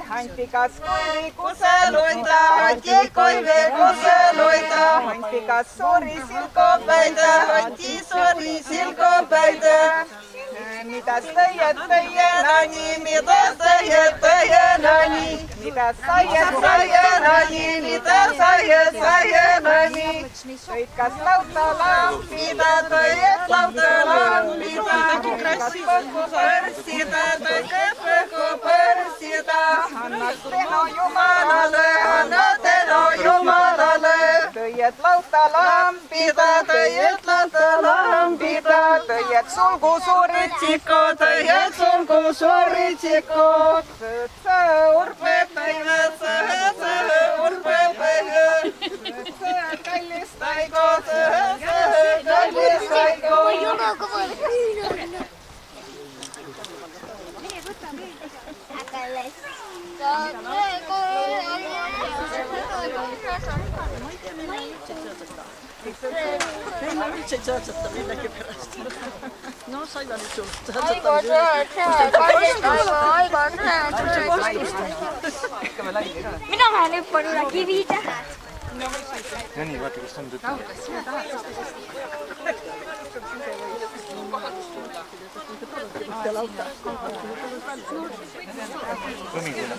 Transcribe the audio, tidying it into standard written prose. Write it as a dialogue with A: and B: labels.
A: Hantikas koivi kuseloita, hanti koive kuseloita, hantikas suuri silkopäitä, hanti suuri silkopäitä. Mitäs teijänäni, mitäs teijänäni, mitäs säijänäni, mitäs säijänäni. Toitkas lautta lampita, toiet lautta lampita, toitkas pörsitä, toitkas pörsitä. Anna teno Jumalalle, anna teno Jumalalle. Toiet lautta lampita, toiet lautta lampita, toiet sulku suuritsikko, toiet sulku suuritsikko. Söötsä urpepäivät, söötsä urpepäivät. Söötsä kallistaiko, söötsä kallistaiko.
B: No, sai nyt sulta.
C: Minä vähän nyppän yllä kivitä.
D: No niin, vaatiko sitä nyt? Lumikulla.